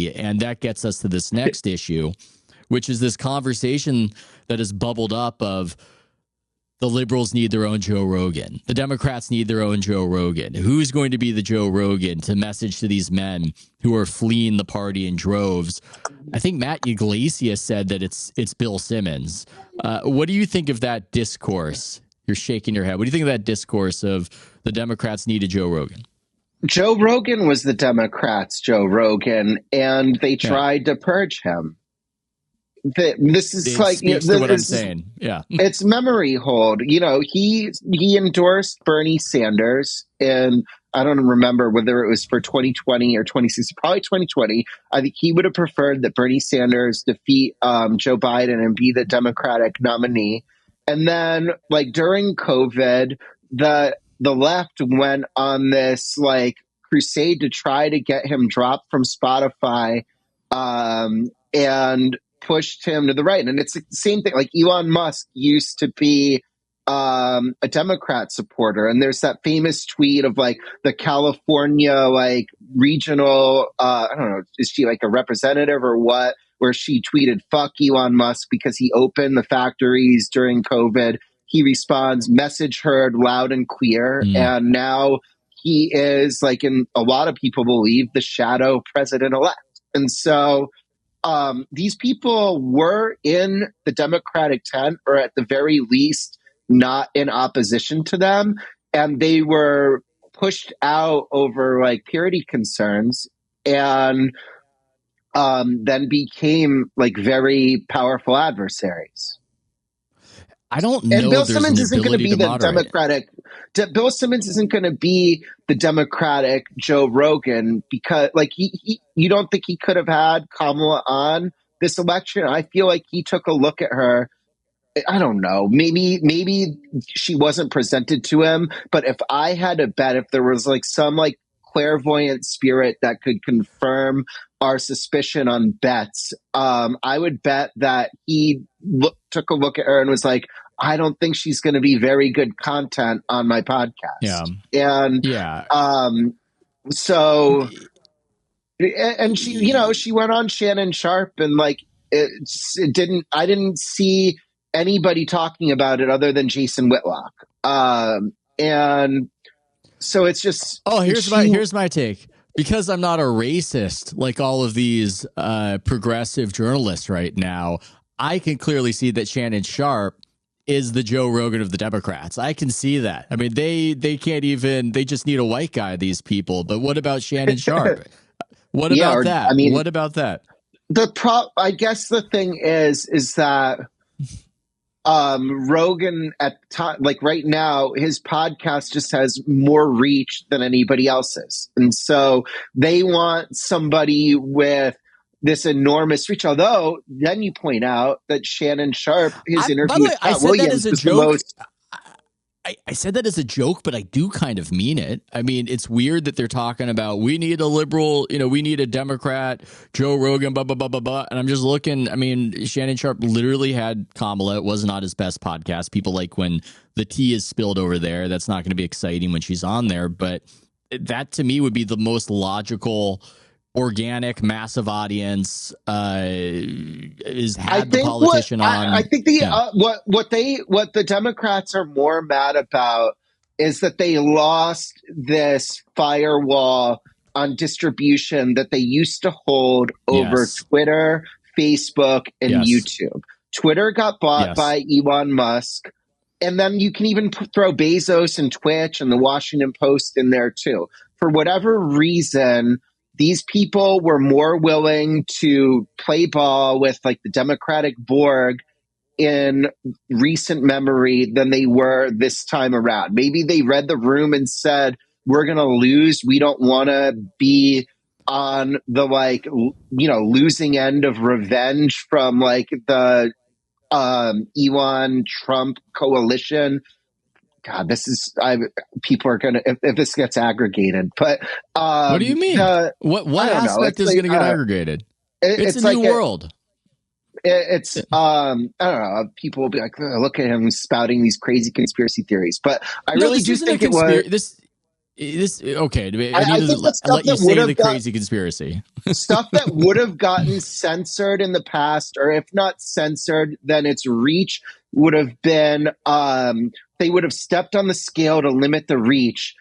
And that gets us to this next issue, which is this conversation that has bubbled up of the liberals need their own Joe Rogan. The Democrats need their own Joe Rogan. Who's going to be the Joe Rogan to message to these men who are fleeing the party in droves? I think Matt Iglesias said that it's Bill Simmons. What do you think of that discourse? You're shaking your head. What do you think of that discourse of the Democrats need a Joe Rogan? Joe Rogan was the Democrats' Joe Rogan, and they tried to purge him. This is it like speaks to what I'm saying. Yeah, it's memory hold. He endorsed Bernie Sanders, and I don't remember whether it was for 2020 or 2016. Probably 2020. I think he would have preferred that Bernie Sanders defeat Joe Biden and be the Democratic nominee. And then, like during COVID, the left went on this like crusade to try to get him dropped from Spotify, and pushed him to the right. And it's the same thing. Like Elon Musk used to be a Democrat supporter. And there's that famous tweet of like the California, like regional, I don't know, is she like a representative or what? Where she tweeted, "Fuck Elon Musk," because he opened the factories during COVID. He responds, "Message heard loud and clear." And now he is, like, in a lot of people believe, the shadow president-elect. And so these people were in the Democratic tent, or at the very least not in opposition to them, and they were pushed out over like purity concerns, and then became like very powerful adversaries. I don't know. And Bill Simmons isn't going to be the Democratic. Bill Simmons isn't going to be the Democratic Joe Rogan, because like you don't think he could have had Kamala on this election? I feel like he took a look at her. I don't know. Maybe she wasn't presented to him, but if I had to bet, if there was like some like clairvoyant spirit that could confirm our suspicion on bets, I would bet that he took a look at her and was like, I don't think she's going to be very good content on my podcast. Yeah. And so, and she went on Shannon Sharp, and like I didn't see anybody talking about it other than Jason Whitlock. And so it's just, here's my take. Because I'm not a racist like all of these progressive journalists right now, I can clearly see that Shannon Sharp is the Joe Rogan of the Democrats. I can see that. I mean, they can't even, they just need a white guy, these people. But what about Shannon Sharp? What about that? I mean, what about that? I guess the thing is that Rogan at time, like right now, his podcast just has more reach than anybody else's, and so they want somebody with this enormous reach. Although then you point out that Shannon Sharp, his interview with Pat Williams, was the most. I said that as a joke, but I do kind of mean it. I mean, it's weird that they're talking about we need a liberal, we need a Democrat, Joe Rogan, blah, blah, blah, blah, blah. And I'm just looking. I mean, Shannon Sharp literally had Kamala. It was not his best podcast. People like when the tea is spilled over there. That's not going to be exciting when she's on there. But that to me would be the most logical, organic, massive audience is had the politician on. I think what the Democrats are more mad about is that they lost this firewall on distribution that they used to hold over Twitter, Facebook, and YouTube. Twitter got bought by Elon Musk. And then you can even throw Bezos and Twitch and the Washington Post in there too. For whatever reason, these people were more willing to play ball with like the Democratic Borg in recent memory than they were this time around. Maybe they read the room and said, we're going to lose. We don't want to be on the losing end of revenge from like the Elon Trump coalition. God, people are going to, if this gets aggregated, but what do you mean? What aspect is going to get aggregated? It's a new world. I don't know. People will be like, look at him spouting these crazy conspiracy theories, but I really do think it was. this okay. I I need think to the stuff let you that would say the have got crazy conspiracy. stuff that would have gotten censored in the past, or if not censored, then its reach would have been they would have stepped on the scale to limit the reach.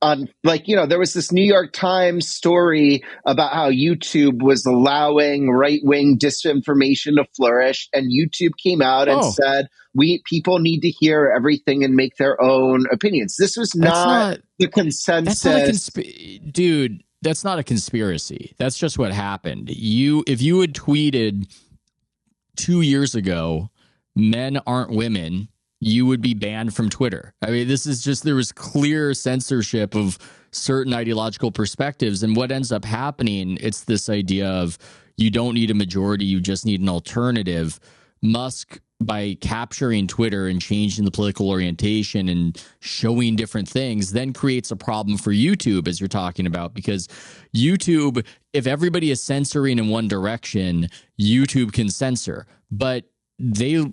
On, like, there was this New York Times story about how YouTube was allowing right wing disinformation to flourish, and YouTube came out and Oh, said we people need to hear everything and make their own opinions. This was that's not not the that's not a consensus. dude. That's not a conspiracy. That's just what happened. If you had tweeted 2 years ago, men aren't women, you would be banned from Twitter. I mean, this is just, there was clear censorship of certain ideological perspectives. And what ends up happening, it's this idea of you don't need a majority, you just need an alternative. Musk, by capturing Twitter and changing the political orientation and showing different things, then creates a problem for YouTube, as you're talking about, because YouTube, if everybody is censoring in one direction, YouTube can censor, but they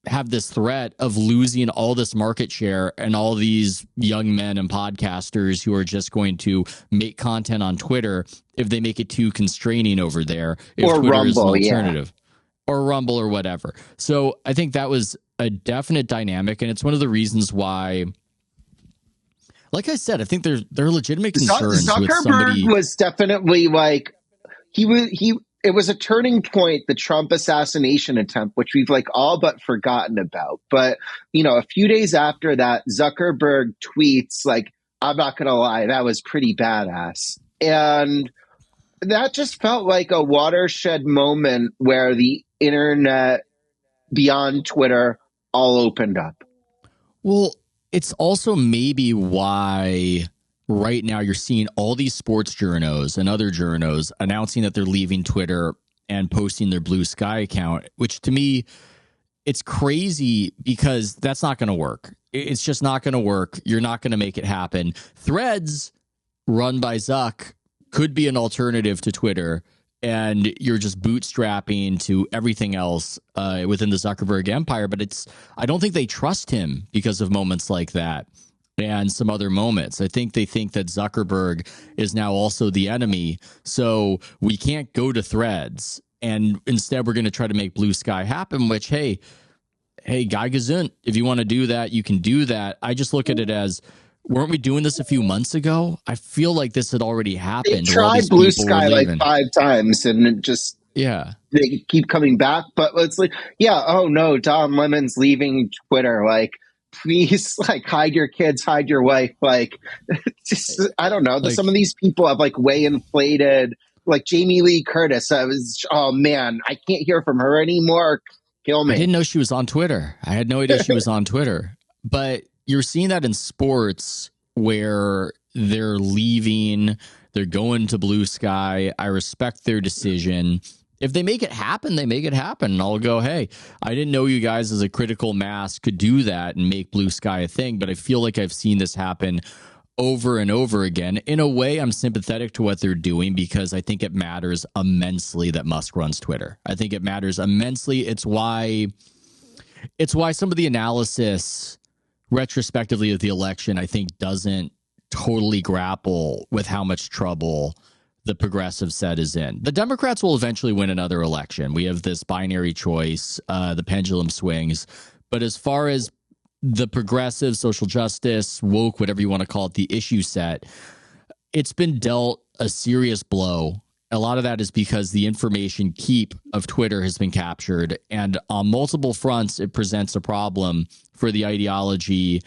have this threat of losing all this market share and all these young men and podcasters who are just going to make content on Twitter if they make it too constraining over there, if Or Twitter is an Rumble, yeah. alternative or Rumble or whatever. So I think that was a definite dynamic. And it's one of the reasons why, like I said, I think there are legitimate concerns with Zuckerberg somebody. was definitely like he it was a turning point, the Trump assassination attempt, which we've like all but forgotten about. But a few days after that, Zuckerberg tweets like, I'm not gonna lie, that was pretty badass. And that just felt like a watershed moment where the internet beyond Twitter all opened up. Well, it's also maybe why right now you're seeing all these sports journos and other journos announcing that they're leaving Twitter and posting their Blue Sky account, which to me, it's crazy because that's not going to work. It's just not going to work. You're not going to make it happen. Threads, run by Zuck, could be an alternative to Twitter, and you're just bootstrapping to everything else within the Zuckerberg empire. But I don't think they trust him because of moments like that and some other moments. I think they think that Zuckerberg is now also the enemy. So we can't go to Threads. And instead, we're going to try to make Blue Sky happen, which, hey, Guy Gazunt, if you want to do that, you can do that. I just look at it as, weren't we doing this a few months ago? I feel like this had already They happened while tried these Blue people were Sky like leaving. 5 times, and it just Yeah. they keep coming back. But it's like, yeah, oh no, Don Lemon's leaving Twitter. Like, please, like, hide your kids, hide your wife. Like, just, I don't know. Some Like, of these people have like way inflated. Like Jamie Lee Curtis, oh man, I can't hear from her anymore. Kill I me. didn't know she was on Twitter. I had no idea she was on Twitter. But you're seeing that in sports where they're leaving, they're going to Blue Sky. I respect their decision. If they make it happen, they make it happen. And I'll go, hey, I didn't know you guys as a critical mass could do that and make Blue Sky a thing. But I feel like I've seen this happen over and over again. In a way, I'm sympathetic to what they're doing because I think it matters immensely that Musk runs Twitter. I think it matters immensely. It's why some of the analysis retrospectively of the election, I think, doesn't totally grapple with how much trouble the progressive set is in. The Democrats will eventually win another election. We have this binary choice, the pendulum swings. But as far as the progressive, social justice, woke, whatever you want to call it, the issue set, it's been dealt a serious blow. A lot of that is because the information keep of Twitter has been captured. And on multiple fronts, it presents a problem for the ideology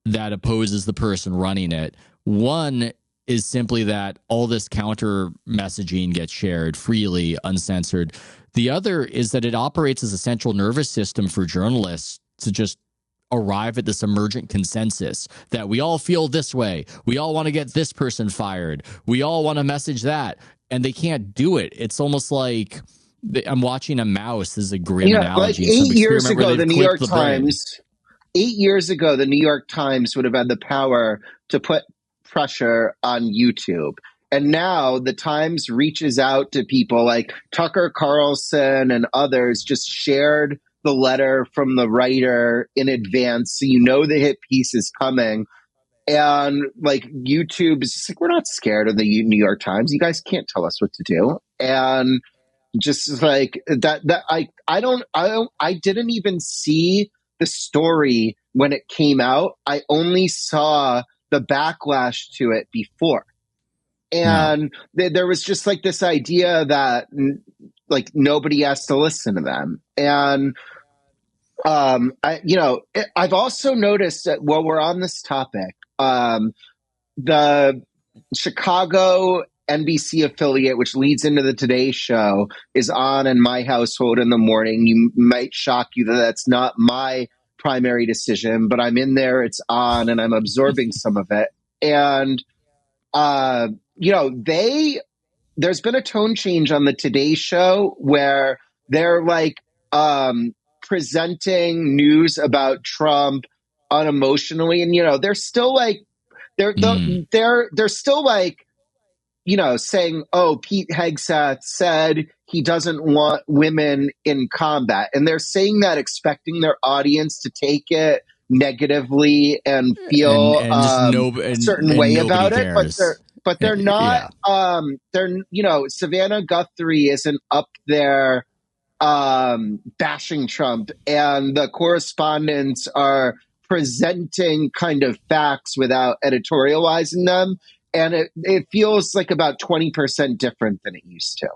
that opposes the person running it. One is simply that all this counter messaging gets shared freely, uncensored. The other is that it operates as a central nervous system for journalists to just arrive at this emergent consensus that we all feel this way. We all want to get this person fired. We all want to message that. And they can't do it. It's almost like I'm watching a mouse. This is a grim Like analogy. Some 8 years experiment where ago, the they've New clipped York the brain. Times, 8 years ago, the New York Times would have had the power to put pressure on YouTube. And now the Times reaches out to people like Tucker Carlson and others, just shared the letter from the writer in advance. So the hit piece is coming. And like YouTube is just like, we're not scared of the New York Times. You guys can't tell us what to do. And just like I didn't even see the story when it came out. I only saw the backlash to it before. No. And there was just like this idea that like nobody has to listen to them. And I've also noticed that while we're on this topic, the Chicago NBC affiliate, which leads into the Today Show, is on in my household in the morning. You might shock you that that's not my primary decision, but I'm in there, it's on, and I'm absorbing some of it. And uh, they there's been a tone change on the Today Show where they're like presenting news about Trump unemotionally, and they're still like they're Mm. they're still like saying, oh, Pete Hegseth said he doesn't want women in combat. And they're saying that expecting their audience to take it negatively and and feel and just no a certain and way nobody about it. cares. They're not Yeah. they're Savannah Guthrie isn't up there bashing Trump, and the correspondents are presenting kind of facts without editorializing them. And it feels like about 20% different than it used to.